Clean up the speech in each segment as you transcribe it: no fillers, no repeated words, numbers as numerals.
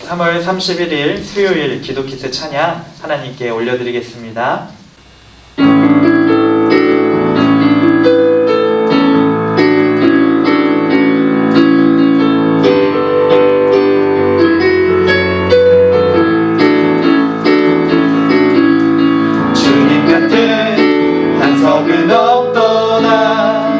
3월 31일 수요일 기도키트 찬양 하나님께 올려드리겠습니다. 주님 같은 한석은 없도다.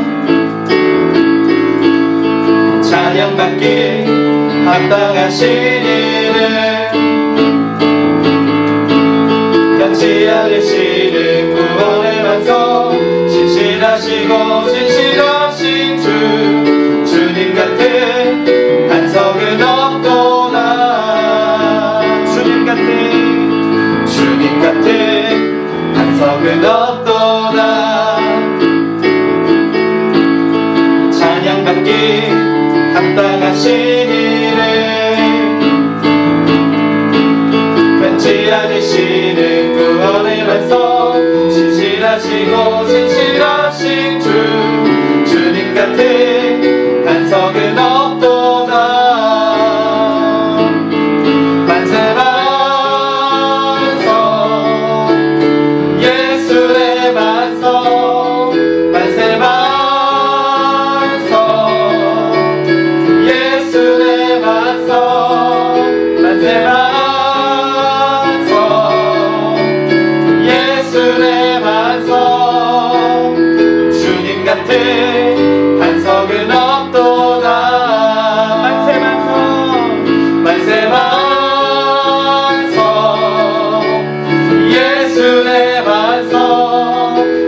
찬양받기 합당하신 이를 변치 않으시는 구원의 반석, 신실하시고 진실하신 주, 주님 같은 반석은 없도다. 주님 같은 반석은 없도다. 찬양받기 합당하신 이를 변치 않으시는 구원의 반석, 신실하시고 진실하신 주, 주님 같은 반석은 없도다. 만세 반석 예수의 반석, 만세 반석 예수의 반석, 만세 반석 예수의 반석, 주님 같은 반석은 없도다. 만세 반석 예수의 반석,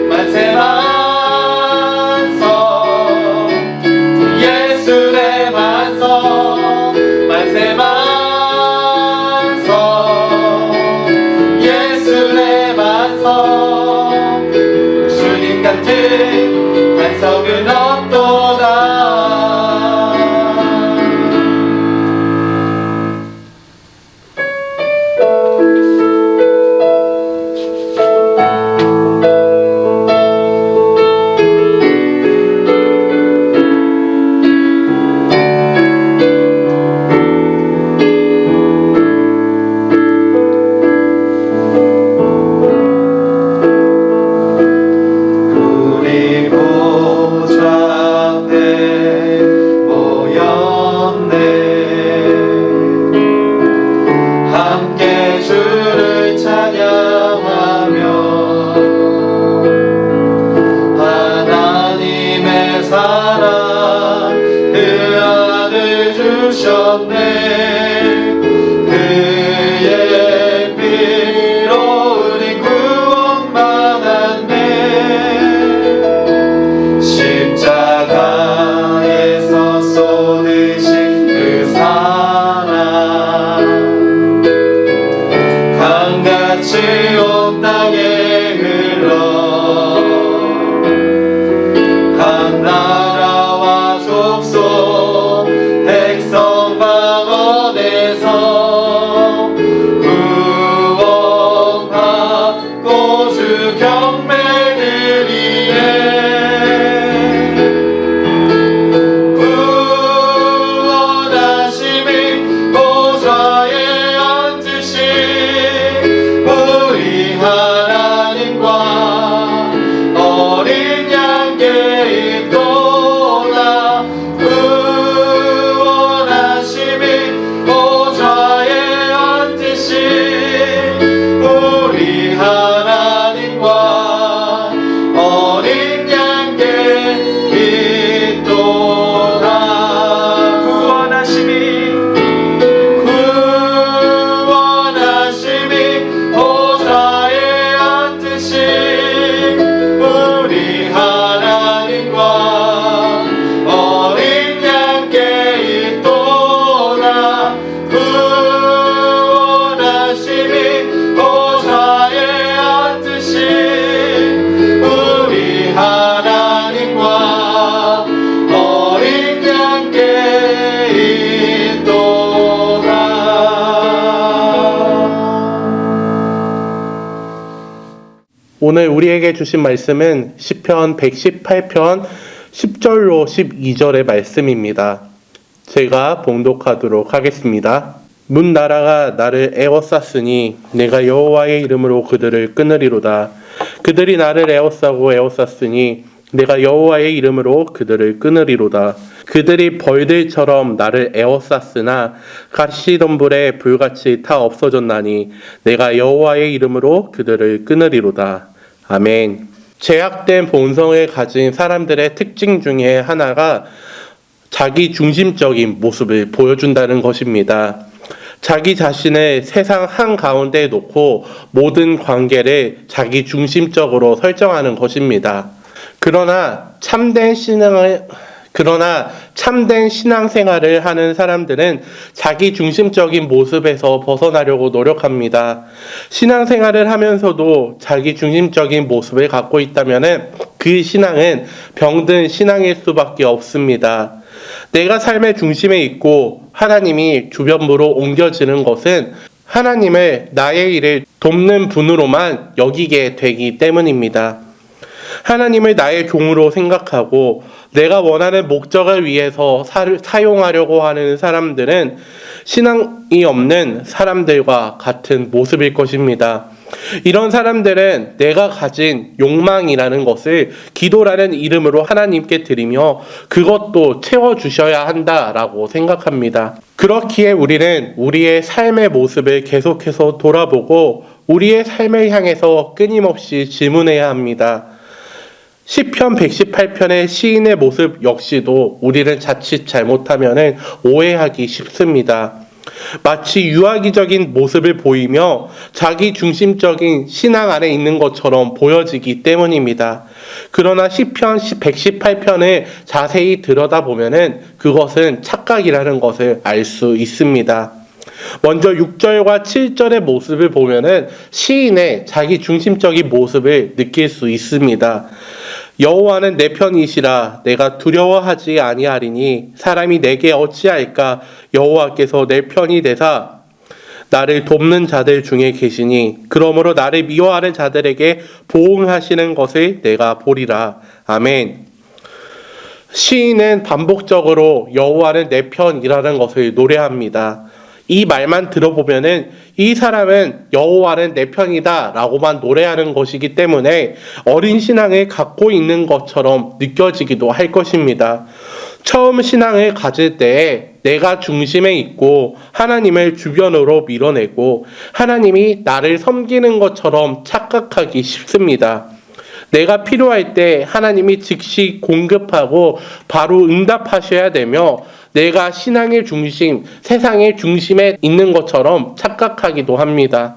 만세 반석 예수의 반석, 만세 반석 예수의 반석, 주님 같은 반석은 없도다. 우리 보좌 앞에 모였네. 함께 주를 찬양하며 하나님의 사랑 그 아들 주셨네. 그의 피로 우리 구원받았네. 십자가에서 쏟으신 그 사랑 강같이 온 땅에 흘러 각 나라와 족속 백성 방언에서 구원받고 주 경배를 위해 구원하심이 보좌에 앉으신 우리 하나님과 어린 양께 있도다. 구원하심이 보좌에 앉으신 우리 하나님과 어린 양께 있도다. 구원하심이 보좌에 앉으신 우리 하나님과 어린 양께 있도다. 구원하심이 보좌에 앉으신 우리 하나님과 어린 양께 있도다. 오늘 우리에게 주신 말씀은 시편 118편 10절로 12절의 말씀입니다. 제가 봉독하도록 하겠습니다. 문 나라가 나를 에워쌌으니 내가 여호와의 이름으로 그들을 끊으리로다. 그들이 나를 에워쌌으니 내가 여호와의 이름으로 그들을 끊으리로다. 그들이 벌들처럼 나를 에워쌌으나 가시덤불에 불같이 타 없어졌나니 내가 여호와의 이름으로 그들을 끊으리로다. 아멘. 제약된 본성을 가진 사람들의 특징 중에 하나가 자기 중심적인 모습을 보여준다는 것입니다. 자기 자신을 세상 한가운데에 놓고 모든 관계를 자기 중심적으로 설정하는 것입니다. 그러나 참된 신앙생활을 하는 사람들은 자기 중심적인 모습에서 벗어나려고 노력합니다. 신앙생활을 하면서도 자기 중심적인 모습을 갖고 있다면 그 신앙은 병든 신앙일 수밖에 없습니다. 내가 삶의 중심에 있고 하나님이 주변부로 옮겨지는 것은 하나님을 나의 일을 돕는 분으로만 여기게 되기 때문입니다. 하나님을 나의 종으로 생각하고 내가 원하는 목적을 위해서 사용하려고 하는 사람들은 신앙이 없는 사람들과 같은 모습일 것입니다. 이런 사람들은 내가 가진 욕망이라는 것을 기도라는 이름으로 하나님께 드리며 그것도 채워주셔야 한다라고 생각합니다. 그렇기에 우리는 우리의 삶의 모습을 계속해서 돌아보고 우리의 삶을 향해서 끊임없이 질문해야 합니다. 시편 118편의 시인의 모습 역시도 우리는 자칫 잘못하면 오해하기 쉽습니다. 마치 유아기적인 모습을 보이며 자기 중심적인 신앙 안에 있는 것처럼 보여지기 때문입니다. 그러나 시편 118편을 자세히 들여다보면 그것은 착각이라는 것을 알 수 있습니다. 먼저 6절과 7절의 모습을 보면 시인의 자기 중심적인 모습을 느낄 수 있습니다. 여호와는 내 편이시라 내가 두려워하지 아니하리니 사람이 내게 어찌할까. 여호와께서 내 편이 되사 나를 돕는 자들 중에 계시니 그러므로 나를 미워하는 자들에게 보응하시는 것을 내가 보리라. 아멘. 시인은 반복적으로 여호와는 내 편이라는 것을 노래합니다. 이 말만 들어보면은 이 사람은 여호와는 내 편이다 라고만 노래하는 것이기 때문에 어린 신앙을 갖고 있는 것처럼 느껴지기도 할 것입니다. 처음 신앙을 가질 때에 내가 중심에 있고 하나님을 주변으로 밀어내고 하나님이 나를 섬기는 것처럼 착각하기 쉽습니다. 내가 필요할 때 하나님이 즉시 공급하고 바로 응답하셔야 되며 내가 신앙의 중심, 세상의 중심에 있는 것처럼 착각하기도 합니다.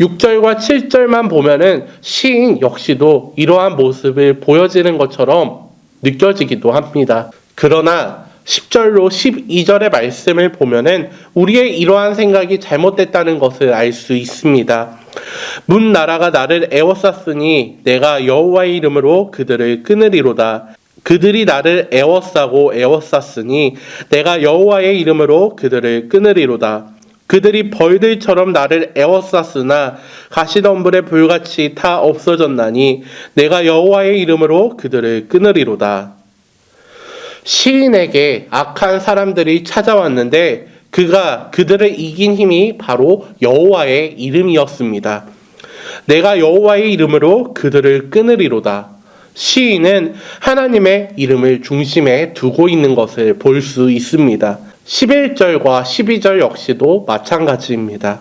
6절과 7절만 보면은 시인 역시도 이러한 모습을 보여지는 것처럼 느껴지기도 합니다. 그러나 10절로 12절의 말씀을 보면은 우리의 이러한 생각이 잘못됐다는 것을 알 수 있습니다. 문 나라가 나를 에워쌌으니 내가 여호와의 이름으로 그들을 끊으리로다. 그들이 나를 에워쌌으니 내가 여호와의 이름으로 그들을 끊으리로다. 그들이 벌들처럼 나를 에워쌌으나 가시덤불에 불같이 타 없어졌나니 내가 여호와의 이름으로 그들을 끊으리로다. 시인에게 악한 사람들이 찾아왔는데 그들을 이긴 힘이 바로 여호와의 이름이었습니다. 내가 여호와의 이름으로 그들을 끊으리로다. 시인은 하나님의 이름을 중심에 두고 있는 것을 볼 수 있습니다. 11절과 12절 역시도 마찬가지입니다.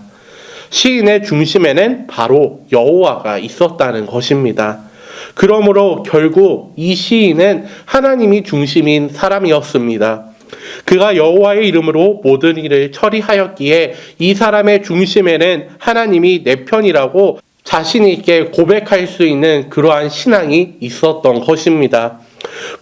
시인의 중심에는 바로 여호와가 있었다는 것입니다. 그러므로 결국 이 시인은 하나님이 중심인 사람이었습니다. 그가 여호와의 이름으로 모든 일을 처리하였기에 이 사람의 중심에는 하나님이 내 편이라고 자신 있게 고백할 수 있는 그러한 신앙이 있었던 것입니다.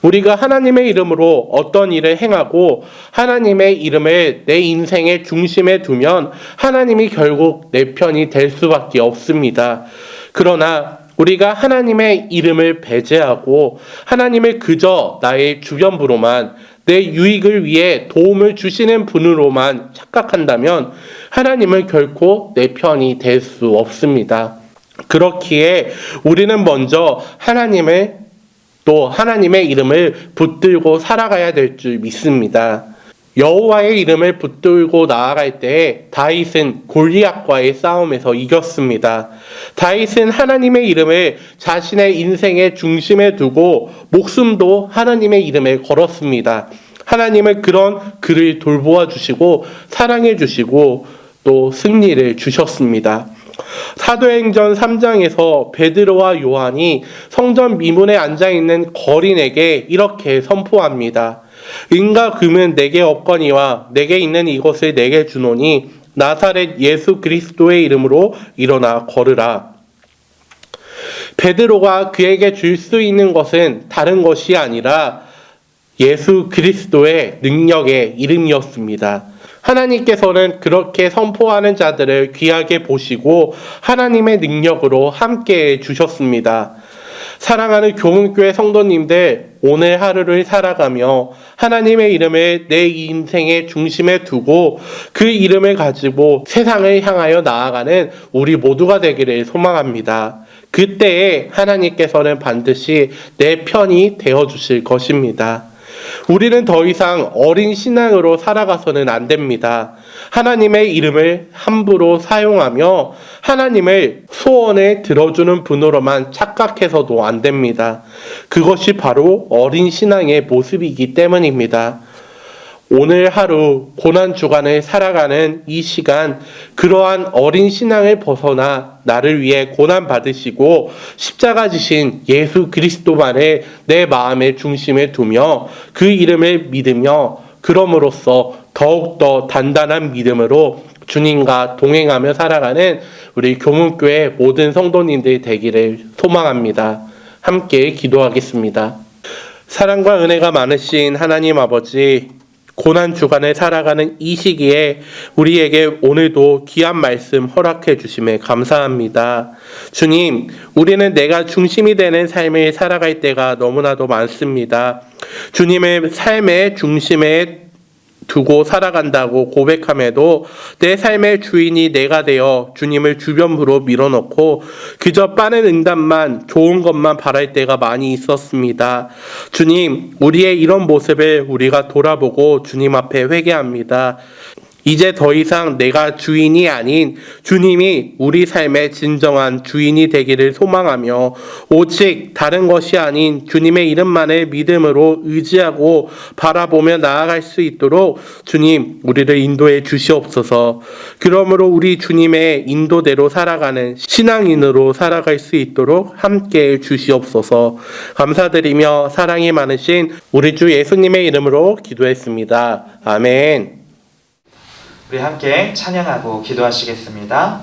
우리가 하나님의 이름으로 어떤 일을 행하고 하나님의 이름을 내 인생의 중심에 두면 하나님이 결국 내 편이 될 수밖에 없습니다. 그러나 우리가 하나님의 이름을 배제하고 하나님을 그저 나의 주변부로만 내 유익을 위해 도움을 주시는 분으로만 착각한다면 하나님은 결코 내 편이 될 수 없습니다. 그렇기에 우리는 먼저 하나님의 이름을 붙들고 살아가야 될 줄 믿습니다. 여호와의 이름을 붙들고 나아갈 때 다윗은 골리앗과의 싸움에서 이겼습니다. 다윗은 하나님의 이름을 자신의 인생의 중심에 두고 목숨도 하나님의 이름에 걸었습니다. 하나님은 그런 그를 돌보아 주시고 사랑해 주시고 또 승리를 주셨습니다. 사도행전 3장에서 베드로와 요한이 성전 미문에 앉아있는 거린에게 이렇게 선포합니다. 은과 금은 내게 없거니와 내게 있는 이것을 내게 주노니 나사렛 예수 그리스도의 이름으로 일어나 걸으라. 베드로가 그에게 줄 수 있는 것은 다른 것이 아니라 예수 그리스도의 능력의 이름이었습니다. 하나님께서는 그렇게 선포하는 자들을 귀하게 보시고 하나님의 능력으로 함께 해주셨습니다. 사랑하는 교문교회 성도님들, 오늘 하루를 살아가며 하나님의 이름을 내 인생의 중심에 두고 그 이름을 가지고 세상을 향하여 나아가는 우리 모두가 되기를 소망합니다. 그때에 하나님께서는 반드시 내 편이 되어주실 것입니다. 우리는 더 이상 어린 신앙으로 살아가서는 안 됩니다. 하나님의 이름을 함부로 사용하며 하나님을 소원에 들어주는 분으로만 착각해서도 안 됩니다. 그것이 바로 어린 신앙의 모습이기 때문입니다. 오늘 하루 고난주간을 살아가는 이 시간, 그러한 어린 신앙을 벗어나 나를 위해 고난받으시고 십자가 지신 예수 그리스도만을 내 마음의 중심에 두며 그 이름을 믿으며 그럼으로써 더욱더 단단한 믿음으로 주님과 동행하며 살아가는 우리 교문교회 모든 성도님들 되기를 소망합니다. 함께 기도하겠습니다. 사랑과 은혜가 많으신 하나님 아버지, 고난주간을 살아가는 이 시기에 우리에게 오늘도 귀한 말씀 허락해 주심에 감사합니다. 주님, 우리는 내가 중심이 되는 삶을 살아갈 때가 너무나도 많습니다. 주님의 삶의 중심에 두고 살아간다고 고백함에도 내 삶의 주인이 내가 되어 주님을 주변부로 밀어넣고 그저 빠른 응답만, 좋은 것만 바랄 때가 많이 있었습니다. 주님, 우리의 이런 모습을 우리가 돌아보고 주님 앞에 회개합니다. 이제 더 이상 내가 주인이 아닌 주님이 우리 삶의 진정한 주인이 되기를 소망하며 오직 다른 것이 아닌 주님의 이름만을 믿음으로 의지하고 바라보며 나아갈 수 있도록 주님, 우리를 인도해 주시옵소서. 그러므로 우리 주님의 인도대로 살아가는 신앙인으로 살아갈 수 있도록 함께해 주시옵소서. 감사드리며 사랑이 많으신 우리 주 예수님의 이름으로 기도했습니다. 아멘. 우리 함께 찬양하고 기도하시겠습니다.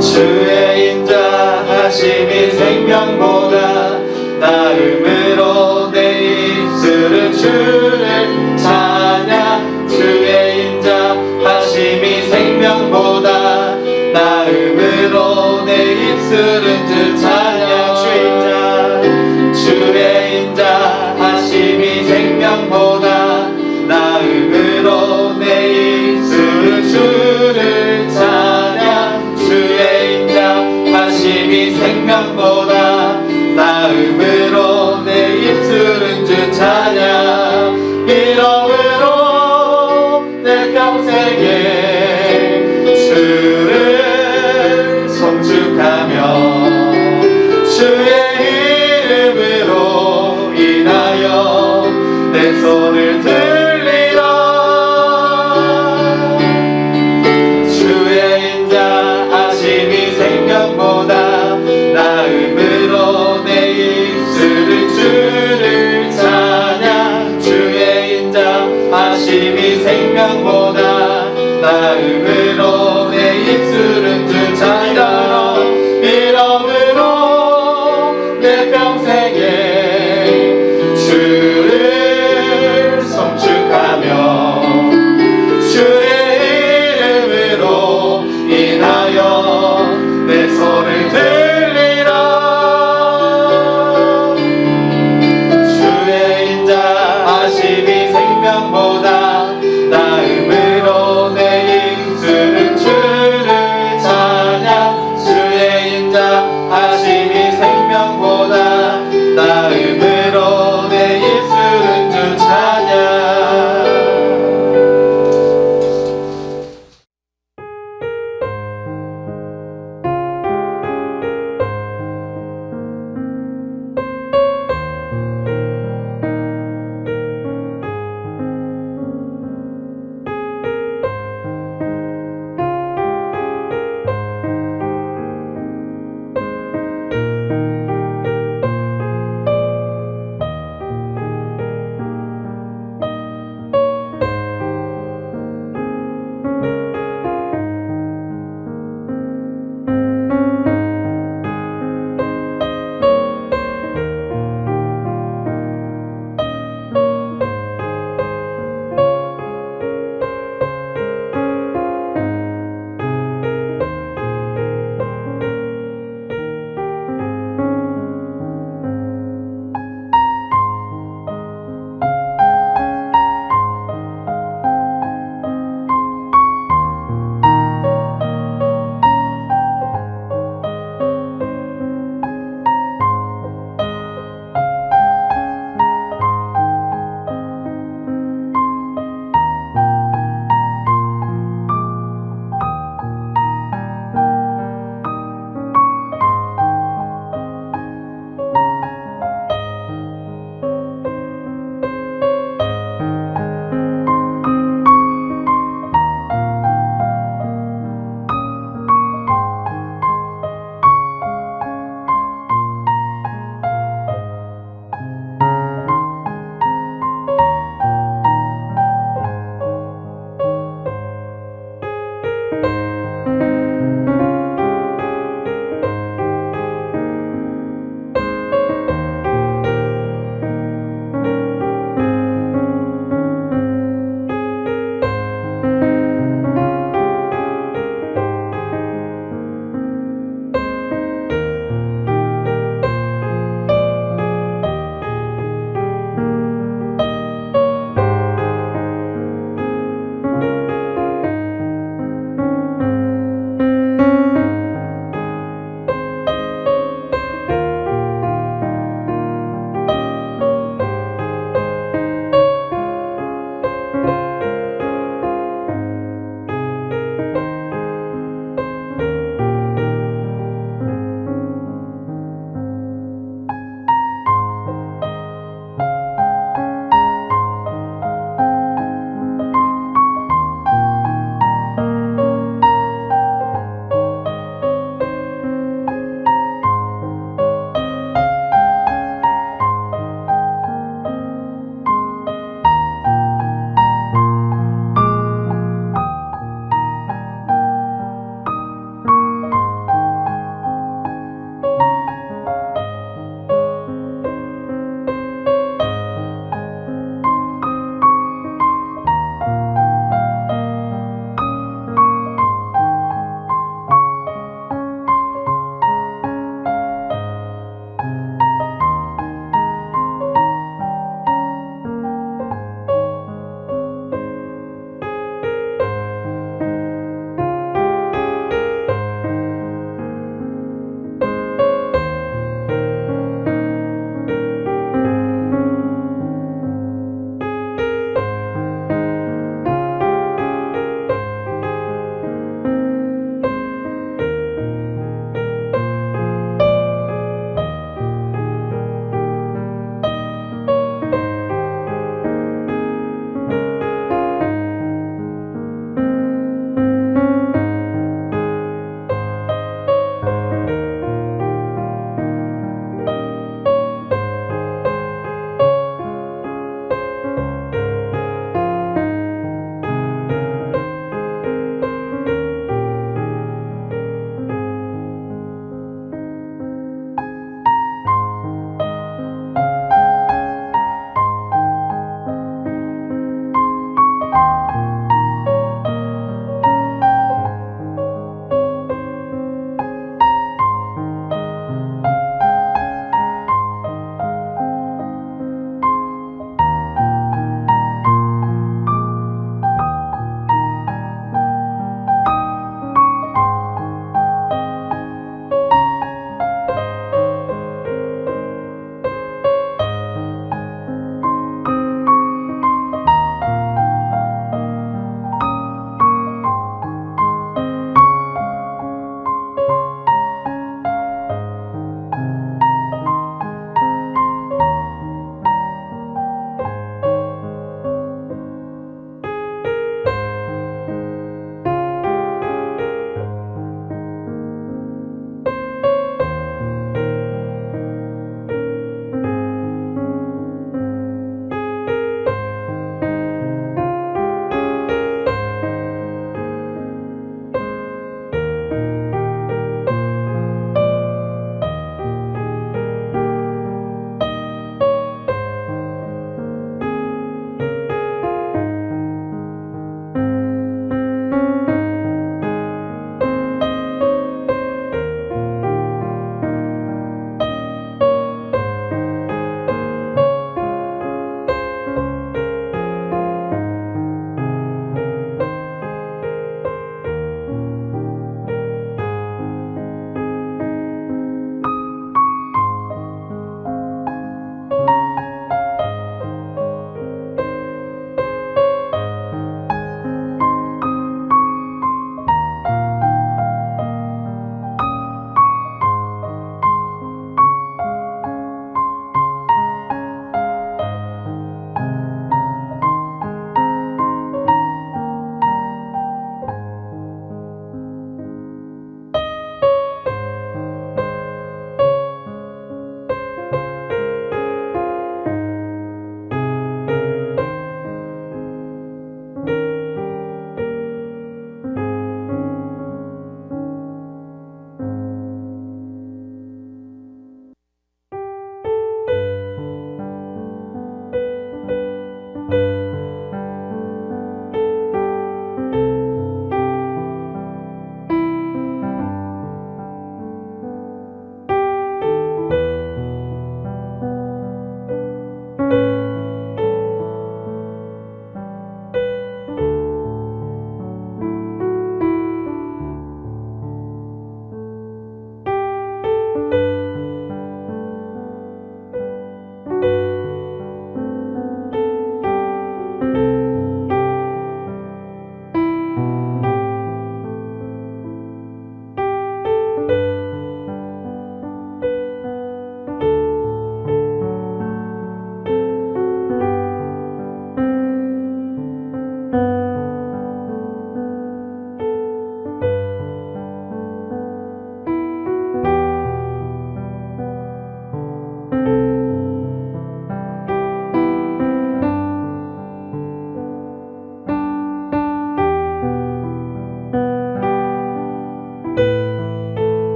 주의 인자하심이 생명보다 나음으로 내 입술은 주를 찬양. 주의 인자하심이 생명보다 나음으로 내 입술은 주 찬양. 주의 인자하심이 생명보다 나음으로 내 입술은 주를 찬양. 주의 인자하심이 생명보다 나음으로 내 입술은 주 찬양. 이러므로 내 평생에 주를 송축하며 주의 이름으로 인하여 내 손을 들